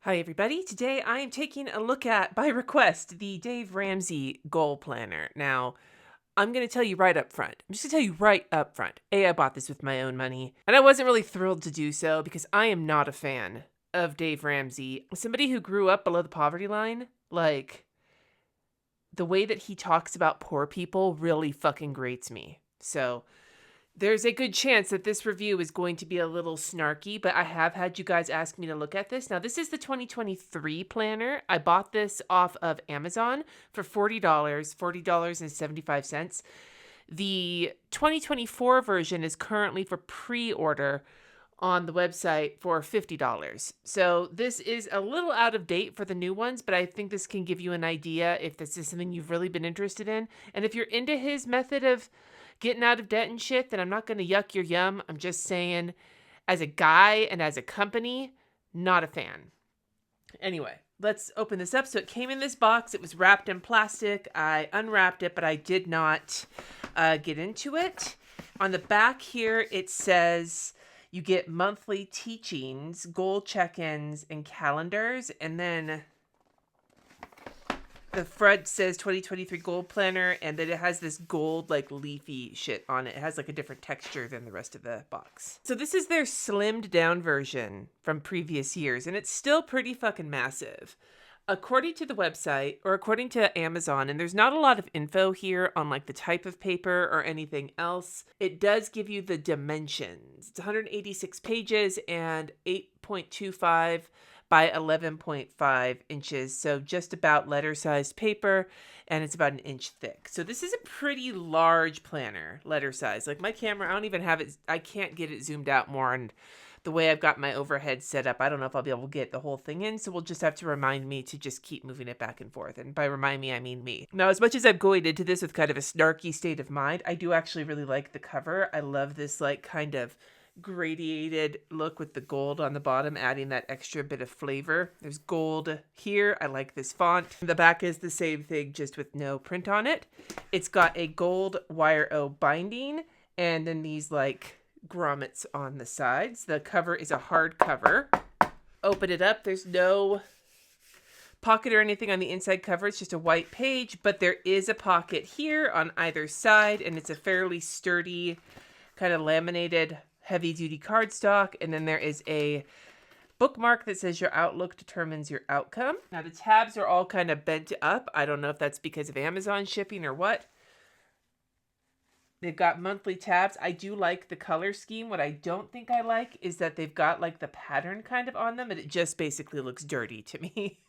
Hi, everybody. Today I am taking a look at, by request, the Dave Ramsey Goal Planner. Now, I'm going to tell you right up front. I'm just going to tell you right up front. I bought this with my own money, and I wasn't really thrilled to do so because I am not a fan of Dave Ramsey. Somebody who grew up below the poverty line, like, the way that he talks about poor people really fucking grates me. So, there's a good chance that this review is going to be a little snarky, but I have had you guys ask me to look at this. Now, this is the 2023 planner. I bought this off of Amazon for $40, $40.75. The 2024 version is currently for pre-order on the website for $50. So this is a little out of date for the new ones, but I think this can give you an idea if this is something you've really been interested in. And if you're into his method of getting out of debt and shit, then I'm not going to yuck your yum. I'm just saying, as a guy and as a company, not a fan. Anyway, let's open this up. So it came in this box. It was wrapped in plastic. I unwrapped it, but I did not get into it. On the back here, it says you get monthly teachings, goal check-ins, and calendars. And then the front says 2023 Goal Planner, and then it has this gold, like, leafy shit on it. It has, like, a different texture than the rest of the box. So this is their slimmed down version from previous years, and it's still pretty fucking massive. According to the website, or according to Amazon, and there's not a lot of info here on, like, the type of paper or anything else, it does give you the dimensions. It's 186 pages and 8.25 by 11.5 inches, so just about letter-sized paper, and it's about an inch thick. So this is a pretty large planner, letter size. Like, my camera, I don't even have it, I can't get it zoomed out more, and the way I've got my overhead set up, I don't know if I'll be able to get the whole thing in, so we'll just have to remind me to just keep moving it back and forth, and by remind me, I mean me. Now, as much as I'm going into this with kind of a snarky state of mind, I do actually really like the cover. I love this, like, kind of gradiated look with the gold on the bottom, adding that extra bit of flavor. There's gold here. I like this font. The back is the same thing, just with no print on it. It's got a gold wire O binding, and then these like grommets on the sides. The cover is a hard cover. Open it up. There's no pocket or anything on the inside cover. It's just a white page, but there is a pocket here on either side, and it's a fairly sturdy, kind of laminated heavy-duty cardstock, and then there is a bookmark that says your outlook determines your outcome. Now, the tabs are all kind of bent up. I don't know if that's because of Amazon shipping or what. They've got monthly tabs. I do like the color scheme. What I don't think I like is that they've got like the pattern kind of on them, and it just basically looks dirty to me.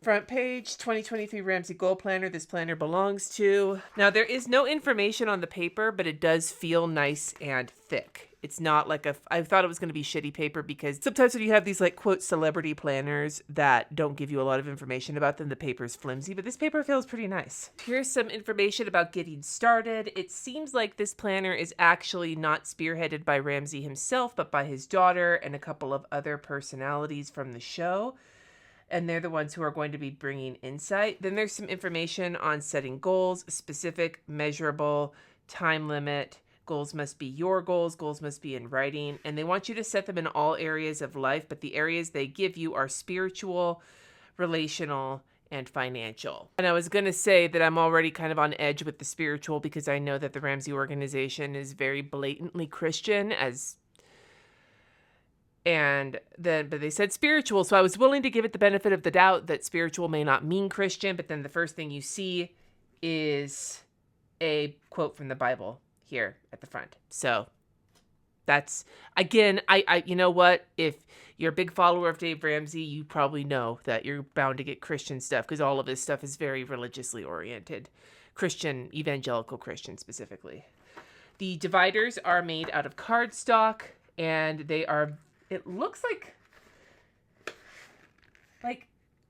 Front page, 2023 Ramsey Goal Planner. This planner belongs to. Now, there is no information on the paper, but it does feel nice and thick. It's not like I thought it was going to be shitty paper, because sometimes when you have these like quote celebrity planners that don't give you a lot of information about them, the paper's flimsy, but this paper feels pretty nice. Here's some information about getting started. It seems like this planner is actually not spearheaded by Ramsey himself, but by his daughter and a couple of other personalities from the show. And they're the ones who are going to be bringing insight. Then there's some information on setting goals, specific, measurable, time limit. Goals must be your goals. Goals must be in writing. And they want you to set them in all areas of life, but the areas they give you are spiritual, relational, and financial. And I was going to say that I'm already kind of on edge with the spiritual, because I know that the Ramsey organization is very blatantly Christian, but they said spiritual, so I was willing to give it the benefit of the doubt that spiritual may not mean Christian, but then the first thing you see is a quote from the Bible here at the front. So that's, again, I you know what? If you're a big follower of Dave Ramsey, you probably know that you're bound to get Christian stuff, because all of his stuff is very religiously oriented. Christian, evangelical Christian specifically. The dividers are made out of cardstock, and they are, it looks like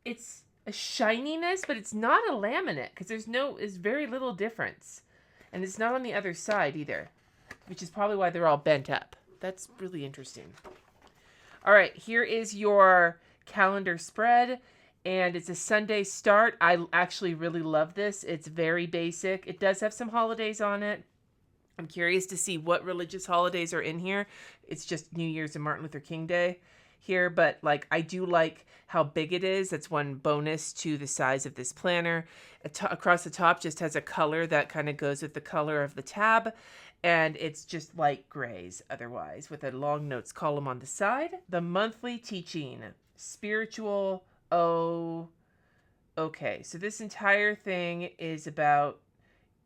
it's a shininess, but it's not a laminate, because there's very little difference. And it's not on the other side either, which is probably why they're all bent up. That's really interesting. All right, here is your calendar spread, and it's a Sunday start. I actually really love this. It's very basic. It does have some holidays on it. I'm curious to see what religious holidays are in here. It's just New Year's and Martin Luther King Day. here, but like I do like how big it is. That's one bonus to the size of this planner. Across the top just has a color that kind of goes with the color of the tab, and it's just light grays otherwise, with a long notes column on the side. The monthly teaching, spiritual. Oh, okay. So this entire thing is about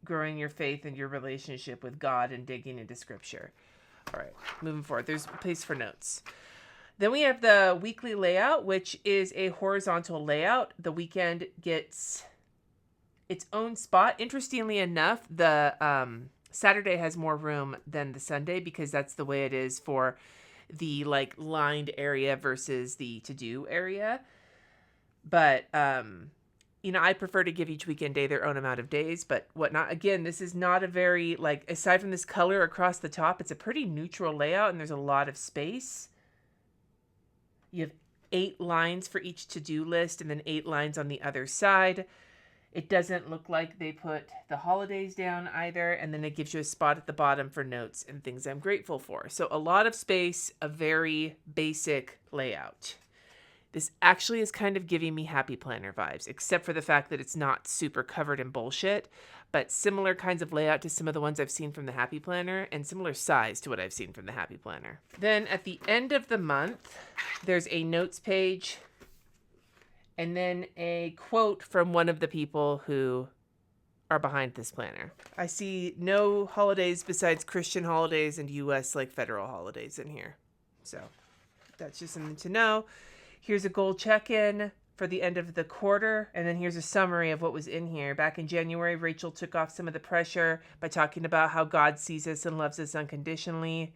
growing your faith and your relationship with God and digging into scripture. All right, moving forward. There's a place for notes. Then we have the weekly layout, which is a horizontal layout. The weekend gets its own spot. Interestingly enough, the Saturday has more room than the Sunday because that's the way it is for the like lined area versus the to-do area. But, I prefer to give each weekend day their own amount of days, but whatnot. Again, this is not a very, like, aside from this color across the top, it's a pretty neutral layout and there's a lot of space. You have 8 lines for each to-do list and then 8 lines on the other side. It doesn't look like they put the holidays down either. And then it gives you a spot at the bottom for notes and things I'm grateful for. So a lot of space, a very basic layout. This actually is kind of giving me Happy Planner vibes, except for the fact that it's not super covered in bullshit, but similar kinds of layout to some of the ones I've seen from the Happy Planner and similar size to what I've seen from the Happy Planner. Then at the end of the month, there's a notes page and then a quote from one of the people who are behind this planner. I see no holidays besides Christian holidays and U.S. like federal holidays in here. So that's just something to know. Here's a goal check-in for the end of the quarter. And then here's a summary of what was in here. Back in January, Rachel took off some of the pressure by talking about how God sees us and loves us unconditionally.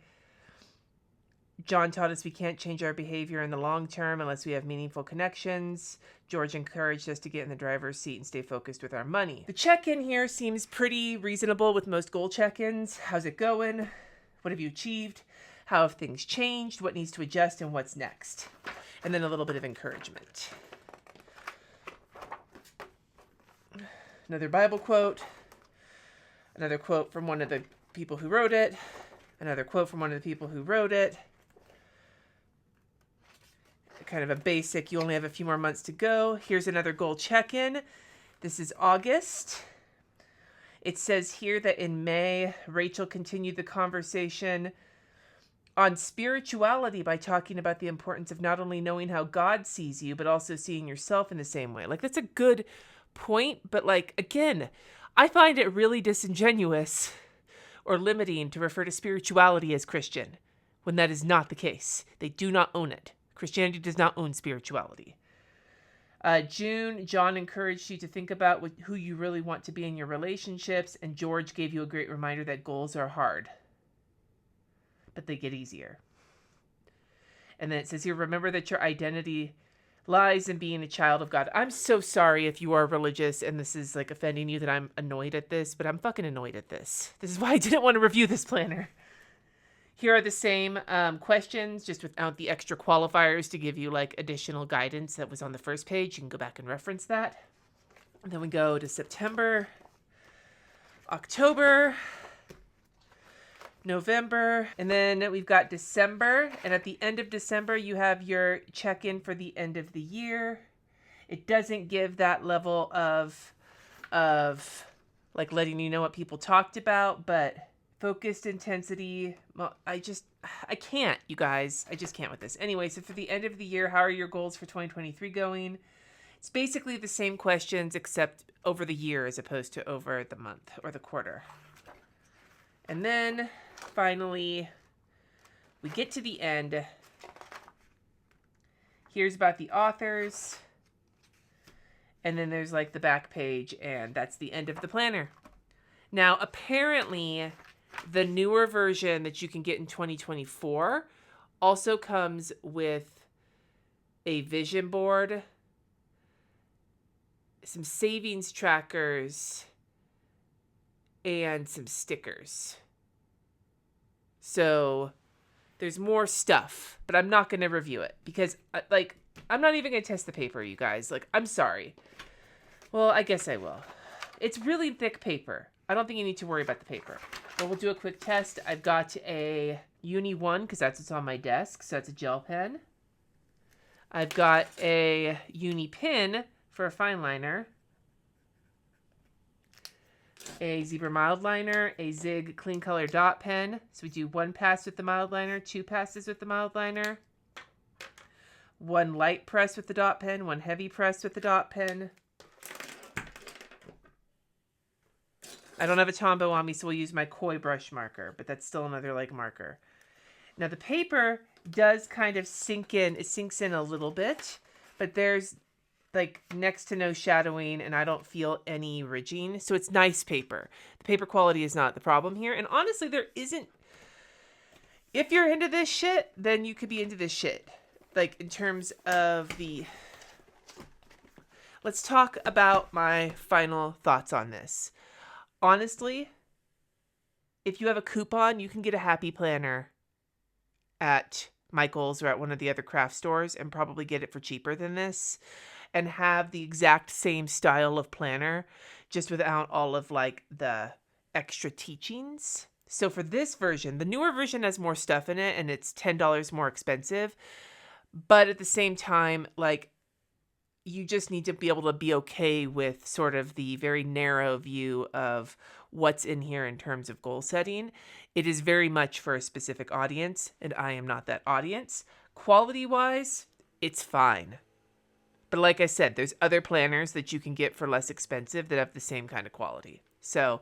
John taught us we can't change our behavior in the long term unless we have meaningful connections. George encouraged us to get in the driver's seat and stay focused with our money. The check-in here seems pretty reasonable with most goal check-ins. How's it going? What have you achieved? How have things changed? What needs to adjust and what's next? And then a little bit of encouragement. Another Bible quote. Another quote from one of the people who wrote it. Another quote from one of the people who wrote it. Kind of a basic, you only have a few more months to go. Here's another goal check-in. This is August. It says here that in May, Rachel continued the conversation on spirituality by talking about the importance of not only knowing how God sees you, but also seeing yourself in the same way. Like, that's a good point, but like, again, I find it really disingenuous or limiting to refer to spirituality as Christian when that is not the case. They do not own it. Christianity does not own spirituality. June, John encouraged you to think about who you really want to be in your relationships, and George gave you a great reminder that goals are hard, but they get easier. And then it says here, remember that your identity lies in being a child of God. I'm so sorry if you are religious and this is like offending you that I'm annoyed at this, but I'm fucking annoyed at this. This is why I didn't want to review this planner. Here are the same questions, just without the extra qualifiers to give you like additional guidance that was on the first page. You can go back and reference that. And then we go to September, October, November, and then we've got December. And at the end of December, you have your check-in for the end of the year. It doesn't give that level of like letting you know what people talked about, but focused intensity. Well, I can't, you guys. I just can't with this. Anyway, so for the end of the year, how are your goals for 2023 going? It's basically the same questions except over the year as opposed to over the month or the quarter. And then finally, we get to the end. Here's about the authors. And then there's like the back page, and that's the end of the planner. Now, apparently, the newer version that you can get in 2024 also comes with a vision board, some savings trackers, and some stickers. So there's more stuff, but I'm not going to review it because I'm not even going to test the paper, you guys. Like, I'm sorry. Well, I guess I will. It's really thick paper. I don't think you need to worry about the paper. But we'll do a quick test. I've got a Uni 1 because that's what's on my desk. So that's a gel pen. I've got a uni pin for a fine liner, a zebra mild liner, a Zig clean color dot pen. So we do 1 pass with the mild liner, 2 passes with the mild liner, 1 light press with the dot pen, 1 heavy press with the dot pen. I don't have a Tombow on me, so we'll use my Koi brush marker, but that's still another like marker. Now the paper does kind of sink in. It sinks in a little bit, but there's like next to no shadowing and I don't feel any ridging. So it's nice paper. The paper quality is not the problem here. And honestly, there isn't, if you're into this shit, then you could be into this shit. Like in terms of let's talk about my final thoughts on this. Honestly, if you have a coupon, you can get a happy planner at Michael's or at one of the other craft stores and probably get it for cheaper than this and have the exact same style of planner just without all of like the extra teachings. So for this version, the newer version has more stuff in it and it's $10 more expensive. But at the same time, like, you just need to be able to be okay with sort of the very narrow view of what's in here in terms of goal setting. It is very much for a specific audience, and I am not that audience. Quality-wise, it's fine. But like I said, there's other planners that you can get for less expensive that have the same kind of quality. So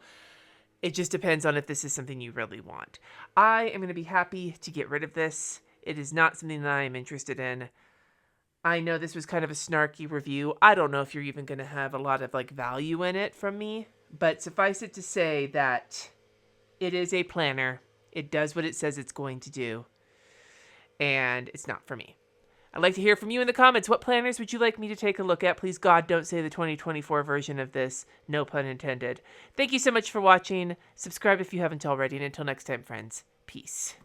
it just depends on if this is something you really want. I am going to be happy to get rid of this. It is not something that I am interested in. I know this was kind of a snarky review. I don't know if you're even going to have a lot of like value in it from me, but suffice it to say that it is a planner. It does what it says it's going to do, and it's not for me. I'd like to hear from you in the comments. What planners would you like me to take a look at? Please, God, don't say the 2024 version of this. No pun intended. Thank you so much for watching. Subscribe if you haven't already, and until next time, friends, peace.